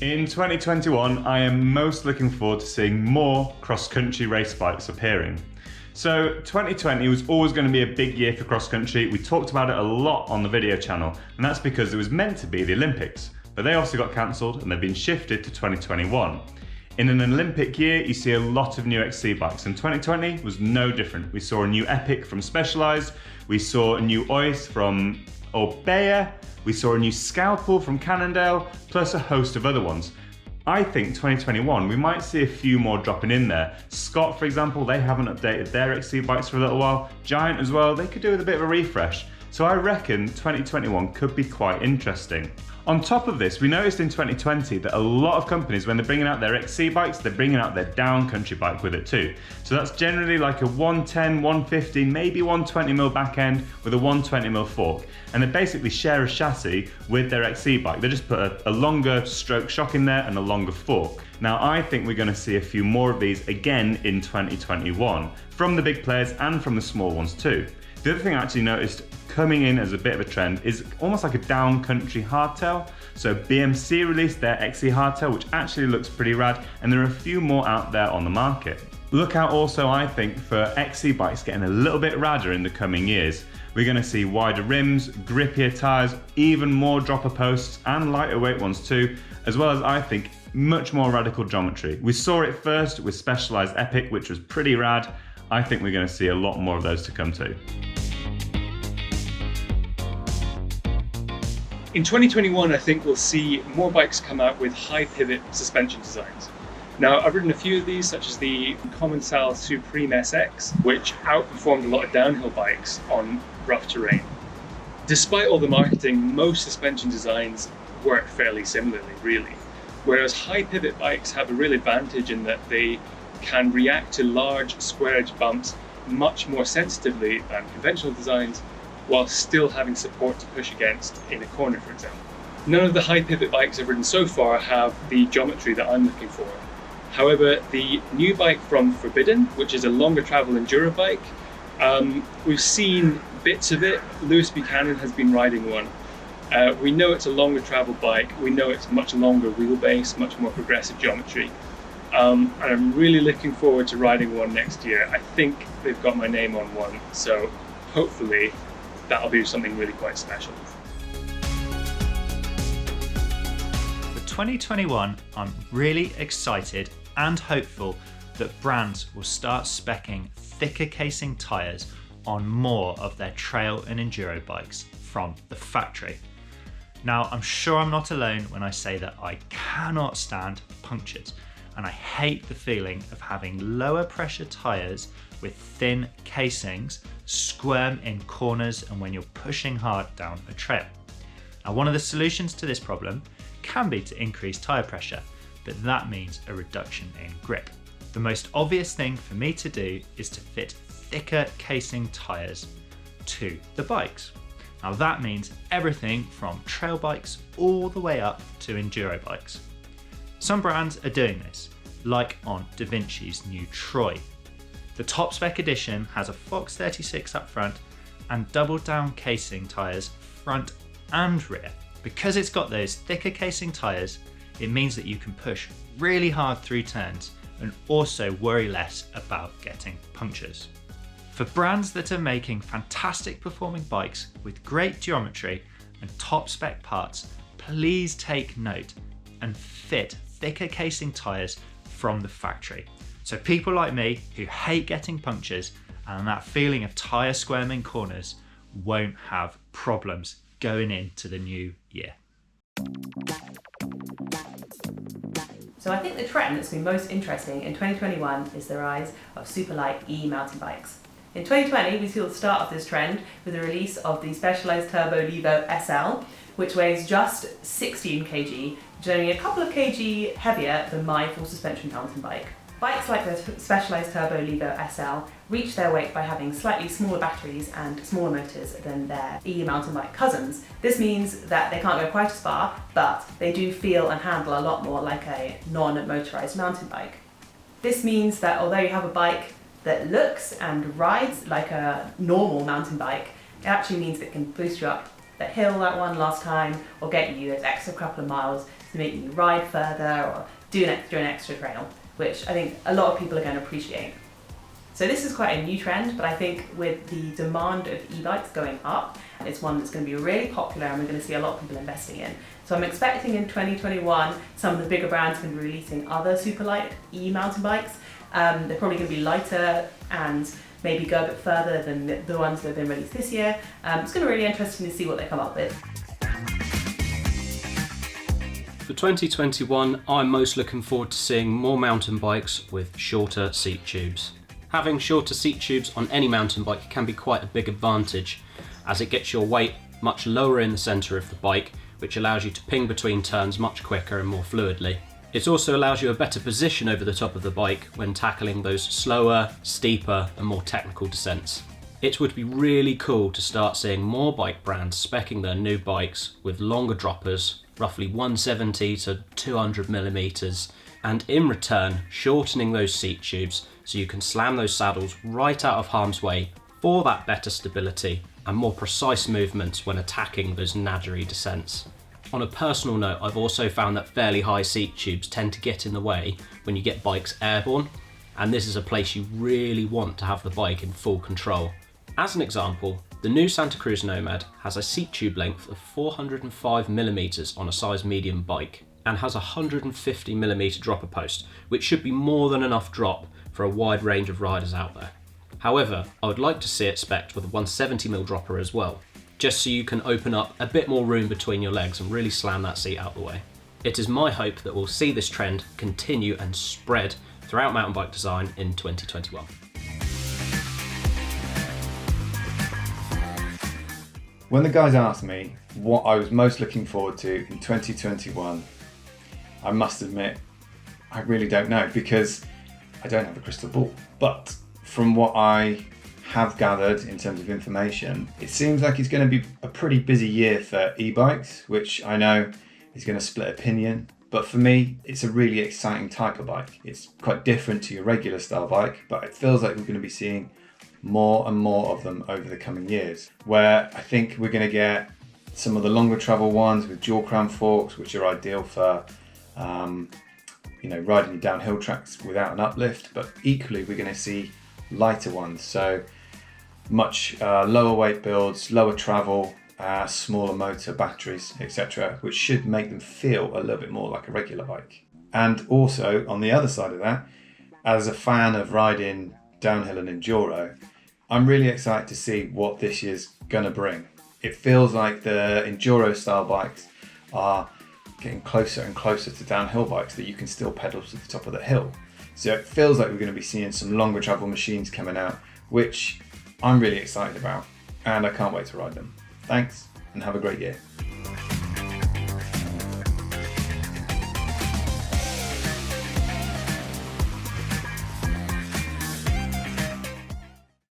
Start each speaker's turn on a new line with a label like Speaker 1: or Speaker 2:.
Speaker 1: In 2021, I am most looking forward to seeing more cross-country race bikes appearing. So 2020 was always going to be a big year for cross-country. We talked about it a lot on the video channel, and that's because it was meant to be the Olympics, but they also got cancelled and they've been shifted to 2021. In an Olympic year, you see a lot of new XC bikes, and 2020 was no different. We saw a new Epic from Specialized, we saw a new Ois from Orbea, we saw a new Scalpel from Cannondale, plus a host of other ones. I think 2021, we might see a few more dropping in there. Scott, for example, they haven't updated their XC bikes for a little while. Giant as well, they could do with a bit of a refresh. So I reckon 2021 could be quite interesting. On top of this, we noticed in 2020 that a lot of companies, when they're bringing out their XC bikes, they're bringing out their down country bike with it too. So that's generally like a 110, 150, maybe 120mm back end with a 120mm fork. And they basically share a chassis with their XC bike. They just put a longer stroke shock in there and a longer fork. Now I think we're going to see a few more of these again in 2021, from the big players and from the small ones too. The other thing I actually noticed coming in as a bit of a trend is almost like a down country hardtail. So BMC released their XC hardtail, which actually looks pretty rad, and there are a few more out there on the market. Look out also, I think, for XC bikes getting a little bit radder in the coming years. We're going to see wider rims, grippier tyres, even more dropper posts and lighter weight ones too, as well as, I think, much more radical geometry. We saw it first with Specialized Epic, which was pretty rad. I think we're going to see a lot more of those to come too.
Speaker 2: In 2021, I think we'll see more bikes come out with high pivot suspension designs. Now, I've ridden a few of these, such as the Commencal Supreme SX, which outperformed a lot of downhill bikes on rough terrain. Despite all the marketing, most suspension designs work fairly similarly, really. Whereas high pivot bikes have a real advantage in that they can react to large square edge bumps much more sensitively than conventional designs, while still having support to push against in a corner, for example. None of the high pivot bikes I've ridden so far have the geometry that I'm looking for. However, the new bike from Forbidden, which is a longer travel enduro bike, we've seen bits of it. Lewis Buchanan has been riding one. We know it's a longer travel bike. We know it's much longer wheelbase, much more progressive geometry. And I'm really looking forward to riding one next year. I think they've got my name on one, so hopefully that'll be something really quite special.
Speaker 3: For 2021, I'm really excited and hopeful that brands will start speccing thicker casing tyres on more of their trail and enduro bikes from the factory. Now, I'm sure I'm not alone when I say that I cannot stand punctures, and I hate the feeling of having lower pressure tyres with thin casings squirm in corners and when you're pushing hard down a trail. Now, one of the solutions to this problem can be to increase tyre pressure, but that means a reduction in grip. The most obvious thing for me to do is to fit thicker casing tyres to the bikes. Now that means everything from trail bikes all the way up to enduro bikes. Some brands are doing this, like on Devinci's new Troy. The top spec edition has a Fox 36 up front and double down casing tyres front and rear. Because it's got those thicker casing tyres, it means that you can push really hard through turns and also worry less about getting punctures. For brands that are making fantastic performing bikes with great geometry and top spec parts, please take note and fit thicker casing tyres from the factory. So people like me who hate getting punctures and that feeling of tyre squirming corners won't have problems going into the new year.
Speaker 4: So I think the trend that's been most interesting in 2021 is the rise of Superlight e-mountain bikes. In 2020, we saw the start of this trend with the release of the Specialized Turbo Levo SL, which weighs just 16 kg, which is only a couple of kg heavier than my full suspension mountain bike. Bikes like the Specialized Turbo Levo SL reach their weight by having slightly smaller batteries and smaller motors than their e-mountain bike cousins. This means that they can't go quite as far, but they do feel and handle a lot more like a non-motorized mountain bike. This means that although you have a bike that looks and rides like a normal mountain bike, it actually means that it can boost you up that hill that one last time, or get you those extra couple of miles to make you ride further or do an extra trail, which I think a lot of people are going to appreciate. So this is quite a new trend, but I think with the demand of e-bikes going up, it's one that's going to be really popular and we're going to see a lot of people investing in. So I'm expecting in 2021, some of the bigger brands are going to be releasing other Superlight e-mountain bikes. They're probably going to be lighter and maybe go a bit further than the ones that have been released this year. It's going to be really interesting to see what they come up with.
Speaker 5: For 2021, I'm most looking forward to seeing more mountain bikes with shorter seat tubes. Having shorter seat tubes on any mountain bike can be quite a big advantage, as it gets your weight much lower in the centre of the bike, which allows you to ping between turns much quicker and more fluidly. It also allows you a better position over the top of the bike when tackling those slower, steeper and more technical descents. It would be really cool to start seeing more bike brands speccing their new bikes with longer droppers, roughly 170 to 200 millimeters, and in return shortening those seat tubes so you can slam those saddles right out of harm's way for that better stability and more precise movements when attacking those nadgery descents. On a personal note, I've also found that fairly high seat tubes tend to get in the way when you get bikes airborne, and this is a place you really want to have the bike in full control. As an example, the new Santa Cruz Nomad has a seat tube length of 405mm on a size medium bike and has a 150mm dropper post, which should be more than enough drop for a wide range of riders out there. However, I would like to see it spec'd with a 170mm dropper as well, just so you can open up a bit more room between your legs and really slam that seat out the way. It is my hope that we'll see this trend continue and spread throughout mountain bike design in 2021.
Speaker 1: When the guys asked me what I was most looking forward to in 2021, I must admit, I really don't know, because I don't have a crystal ball. But from what I have gathered in terms of information, it seems like it's going to be a pretty busy year for e-bikes, which I know is going to split opinion. But for me, it's a really exciting type of bike. It's quite different to your regular style bike, but it feels like we're going to be seeing more and more of them over the coming years, where I think we're going to get some of the longer travel ones with dual crown forks, which are ideal for riding your downhill tracks without an uplift, but equally we're going to see lighter ones, so much lower weight builds, lower travel, smaller motor, batteries, etc., which should make them feel a little bit more like a regular bike. And also on the other side of that, as a fan of riding downhill and enduro, I'm really excited to see what this year's gonna bring. It feels like the enduro style bikes are getting closer and closer to downhill bikes that you can still pedal to the top of the hill. So it feels like we're going to be seeing some longer travel machines coming out, which I'm really excited about, and I can't wait to ride them. Thanks, and have a great year.